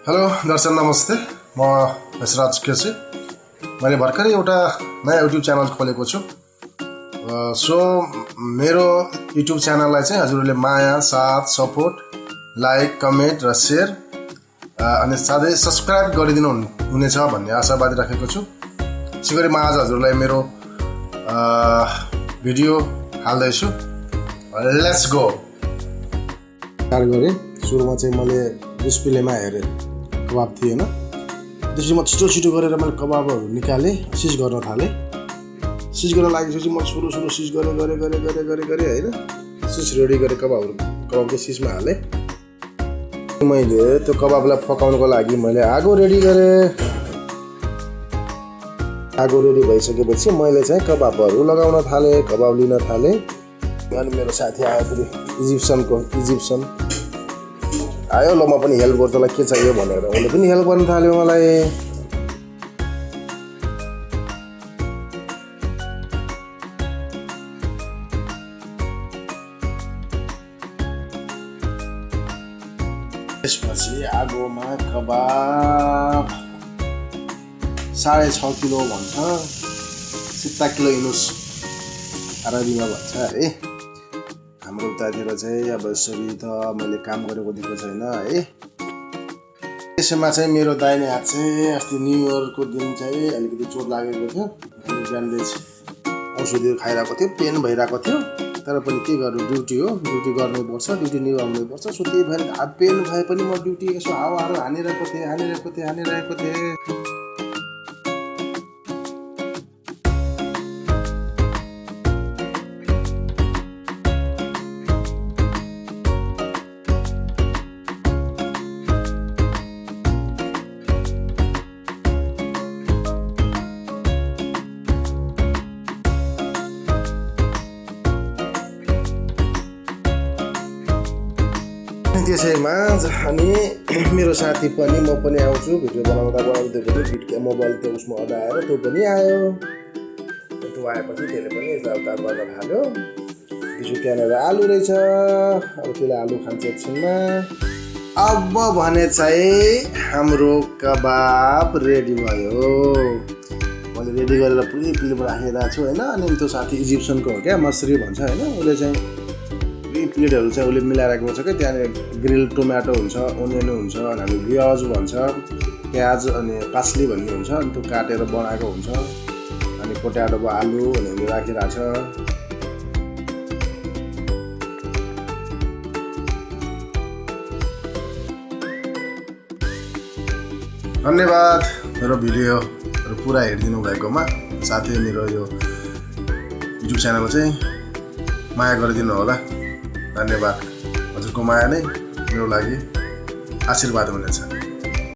Hello दर्शक नमस्ते, म यशराज केसी। मैले भर्खरै एउटा नयाँ युट्युब च्यानल खोलेको छु। सो मेरो युट्युब च्यानललाई चाहिँ हजुरहरूले माया, साथ, सपोर्ट, लाइक, कमेन्ट र सेयर अनि साथै सब्सक्राइब गरिदिनु हुनेछ भन्ने आशावादी राखेको छु। त्यसै गरी म आज हजुरलाई मेरो भिडियो हाल्दैछु। Let's go. स्टार्ट गरेँ। सुरुमा चाहिँ मैले डिस्प्लेमा हेरेँ कबाब थिएन, त्यसपछि म छिटो गरेर मैले कबाबहरू निकालेँ, सिज गर्न थालेँ। सिज गर्न लागेपछि म सुरु सिज गरेँ होइन, सिज रेडी गरेँ। कबाबको सिजमा हालेँ। मैले त्यो कबाबलाई पकाउनको लागि मैले आगो रेडी गरेँ। आगो रेडी भइसकेपछि मैले चाहिँ कबाबहरू लगाउन थालेँ, कबाब लिन थालेँ। अनि मेरो साथी आयो, फेरि इजिप्सन आयो। ल म पनि हेल्प गर्छु, तँलाई के चाहियो भनेर उसले पनि हेल्प गर्न थाल्यो मलाई। त्यसपछि आगोमा कबाब 6.5 किलो भन्छ, 7 किलो इनुस अरबीमा भन्छ है। हाम्रो उतातिर चाहिँ अब यसरी त मैले काम गरेको देखेको छैन है। त्यसमा चाहिँ मेरो दाहिने हात चाहिँ अस्ति न्यु इयरको दिन चाहिँ अलिकति चोट लागेको थियो। अनि ब्यान्डेज औषधिहरू खाइरहेको थियो, पेन भइरहेको थियो। तर पनि के गर्नु, ड्युटी हो, ड्युटी गर्नुपर्छ, ड्युटी निभाउनुपर्छ। सो त्यही भएर हात पेन भए पनि म ड्युटी यसो हावाहरू हानिरहेको थिएँ। त्यसैमा अनि मेरो साथी पनि म पनि आउँछु भिडियो बनाउँदै मोबाइल त्यो उसमा अडाएर त्यो पनि आयो। त्यो आएपछि त्यसले पनि यताउता गर्न थाल्यो। त्यसो त्यहाँनिर आलु रहेछ, अब त्यसले आलु खान्छ एकछिनमा। अब भने चाहिँ हाम्रो कबाब रेडी भयो। मैले रेडी गरेर पुरै प्लेटमा राखिरहेको छु होइन। अनि त्यो साथी इजिप्सनको हो क्या, मसरी भन्छ होइन। उसले चाहिँ प्लेटहरू चाहिँ उसले मिलाएर राखेको छ क्या। त्यहाँनिर ग्रिल टोमेटो हुन्छ, ओनियन हुन्छ, अनि हामी प्याज भन्छ, प्याज अनि पास्ली भन्ने हुन्छ, अनि त्यो काटेर बनाएको हुन्छ। अनि पोट्याटोको आलु भनेर राखिरहेको छ। धन्यवाद मेरो भिडियोहरू पुरा हेरिदिनु भएकोमा। साथै मेरो यो युट्युब च्यानलमा चाहिँ माया गरिदिनु होला। धन्यवाद। हजुरको माया नै मेरो लागि आशीर्वाद हुनेछ।